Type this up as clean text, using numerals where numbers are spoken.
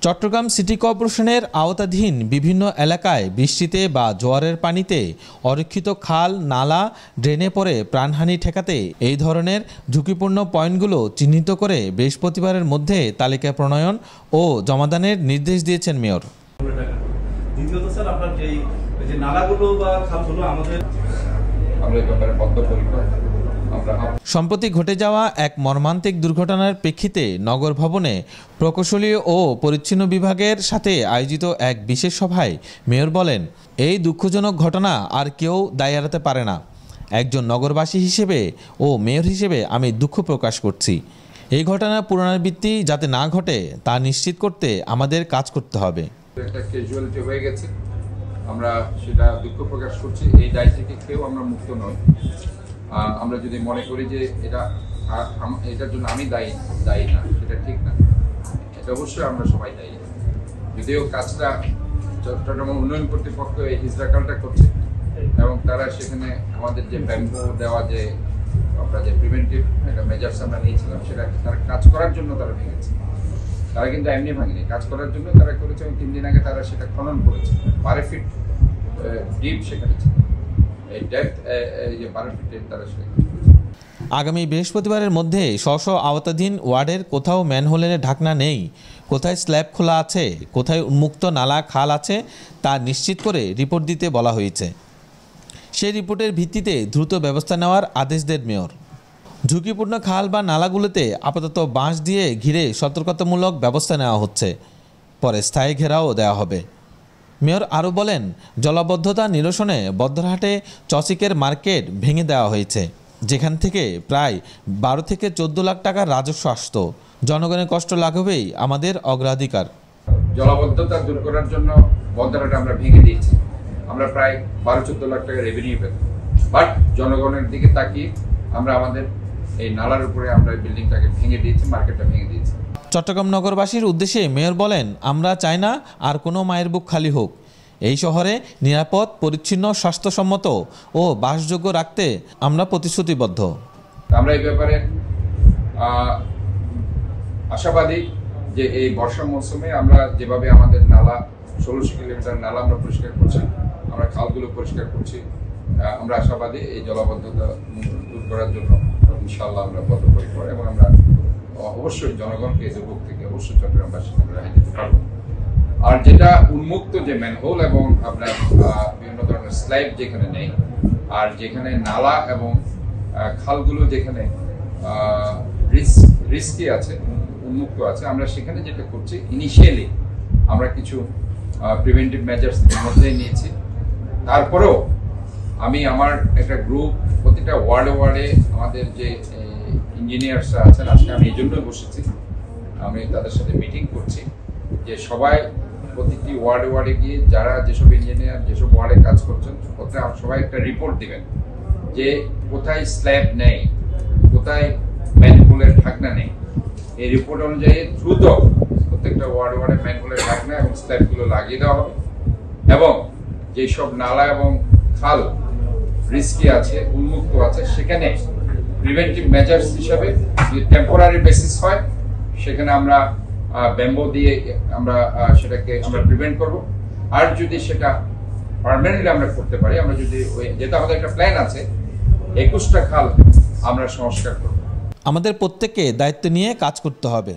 Chittagong city কর্পোরেশনের আওতাধীন বিভিন্ন এলাকায় বৃষ্টিতে বা জোয়ারের পানিতে অরক্ষিত খাল, নালা, ড্রেনে পড়ে প্রাণহানি ঠেকাতে এই ধরনের ঝুঁকিপূর্ণ পয়েন্টগুলো চিহ্নিত করে বৃহস্পতিবারের মধ্যে তালিকা প্রণয়ন ও জমাদানের নির্দেশ দিয়েছেন মেয়র। দ্বিতীয়ত স্যার, আপনার যে নালাগুলো বা খালগুলো আমরা এই ব্যাপারে বদ্ধপরিকর। সম্প্রতি ঘটে যাওয়া এক মর্মান্তিক দুর্ঘটনার প্রেক্ষিতে নগর ভবনে প্রকৌশলী ও পরিচ্ছন্ন বিভাগের সাথে আয়োজিত এক বিশেষ সভায় মেয়র বলেন, এই দুঃখজনক ঘটনা আর কেউ দায় এড়াতে পারে না। একজন নগরবাসী হিসেবে ও মেয়র হিসেবে আমি দুঃখ প্রকাশ করছি। এই ঘটনার পুনরাবৃত্তি যাতে না ঘটে তা নিশ্চিত করতে আমাদের কাজ করতে হবে। একটা ক্যাজুয়ালিটি হয়ে গেছে, আমরা সেটা দুঃখ প্রকাশ করছি। এই দায় থেকে কেউ আমরা মুক্ত নই। আমরা যদি মনে করি যে এটার জন্য আমি দায়ী না, সেটা ঠিক না। এটা অবশ্যই আমরা সবাই দায়ী। যদিও কাজটা চট্টগ্রাম উন্নয়ন কর্তৃপক্ষ এই হিজড়াকালটা করছে এবং তারা সেখানে আমাদের যে ব্যাম্বু দেওয়া, যে আমরা যে প্রিভেন্টিভ একটা মেজার্স আমরা নিয়েছিলাম, সেটা তারা কাজ করার জন্য তারা ভেঙেছে। তারা কিন্তু এমনি ভাঙেনি, কাজ করার জন্য তারা করেছে এবং 3 দিন আগে তারা সেটা খনন করেছে। 12 ফিট ডিপ সেখানে ছিল। আগামী বৃহস্পতিবারের মধ্যে স্ব আওতাধীন ওয়ার্ডের কোথাও ম্যানহোলের ঢাকনা নেই, কোথায় স্ল্যাব খোলা আছে, কোথায় উন্মুক্ত নালা, খাল আছে তা নিশ্চিত করে রিপোর্ট দিতে বলা হয়েছে। সেই রিপোর্টের ভিত্তিতে দ্রুত ব্যবস্থা নেওয়ার আদেশ দেন মেয়র। ঝুঁকিপূর্ণ খাল বা নালাগুলোতে আপাতত বাঁশ দিয়ে ঘিরে সতর্কতামূলক ব্যবস্থা নেওয়া হচ্ছে, পরে স্থায়ী ঘেরাও দেওয়া হবে। মেয়র আরও বলেন, জলাবদ্ধতা নিরসনে বদ্ধরহাটে চসিকের মার্কেট ভেঙে দেওয়া হয়েছে, যেখান থেকে প্রায় 12 থেকে 14 লাখ টাকার রাজস্ব আসত। জনগণের কষ্ট লাঘবেই আমাদের অগ্রাধিকার। জলাবদ্ধতা দূর করার জন্য বদ্ধরহাটে আমরা ভেঙে দিয়েছি। আমরা প্রায় 12-14 লাখ টাকা রেভিনিউ পেতাম, বাট জনগণের দিকে তাকিয়ে আমরা আমাদের এই নালার উপরে আমরা বিল্ডিংটাকে ভেঙে দিয়েছি, মার্কেটটা ভেঙে দিয়েছি। চট্টগ্রাম নগরবাসীর উদ্দেশ্যে মেয়র বলেন, আমরা চাই না আর কোনো মায়ের বুক খালি হোক। এই শহরে নিরাপদ, পরিচ্ছন্ন, স্বাস্থ্যসম্মত ও বাসযোগ্য রাখতে আমরা প্রতিশ্রুতিবদ্ধ। আমরা এই ব্যাপারে আশাবাদী যে এই বর্ষা মৌসুমে আমরা যেভাবে আমাদের নালা 1600 কিলোমিটার নালা আমরা পরিষ্কার করছি, আমরা খালগুলো পরিষ্কার করছি, আমরা আশাবাদী এই জলাবদ্ধতা দূর করার জন্য ইনশাআল্লাহ আমরা বদ্ধপরিকর এবং আমরা অবশ্যই জনগণকে দুর্ভোগ থেকে অবশ্যই চট্টগ্রামবাসীকে আমরা রেহাই দিতে পারবো। আর যেটা উন্মুক্ত যে ম্যানহোল এবং আপনার বিভিন্ন ধরনের স্ল্যাব যেখানে নেই, আর যেখানে নালা এবং খালগুলো যেখানে রিস্কি আছে, উন্মুক্ত আছে, আমরা সেখানে যেটা করছি, ইনিশিয়ালি আমরা কিছু প্রিভেন্টিভ মেজার্স মধ্যেই নিয়েছি। তারপরেও আমি আমার একটা গ্রুপ প্রতিটা ওয়ার্ডে আমাদের যে ইঞ্জিনিয়ার্সরা আছেন, আজকে আমি এই জন্যই বসেছি, আমি তাদের সাথে মিটিং করছি যে সবাই প্রতিটি ওয়ার্ডে গিয়ে যারা যেসব ইঞ্জিনিয়ার যেসব ওয়ার্ডে কাজ করছেন, সবাই একটা রিপোর্ট দিবেন যে কোথায় স্ল্যাব নেই, কোথায় ম্যানহোলের ঢাকনা নেই। এই রিপোর্ট অনুযায়ী দ্রুত প্রত্যেকটা ওয়ার্ডে ম্যানহোলের ঢাকনা এবং স্ল্যাবগুলো লাগিয়ে দেওয়া হবে এবং যেসব নালা এবং খাল রিস্কি আছে, উন্মুক্ত আছে, সেখানে প্রিভেন্টিভ মেজার্স হিসাবে যদি টেম্পোরারি বেসিস হয়, সেখানে আমরা ব্যাম্বো দিয়ে আমরা সেটাকে আমরা প্রিভেন্ট করব। আর যদি সেটা পার্মানেন্টলি আমরা করতে পারি, আমরা যদি যেটা আমাদের একটা প্ল্যান আছে, 21টা খাল আমরা সংস্কার করব। আমাদের প্রত্যেককে দায়িত্ব নিয়ে কাজ করতে হবে।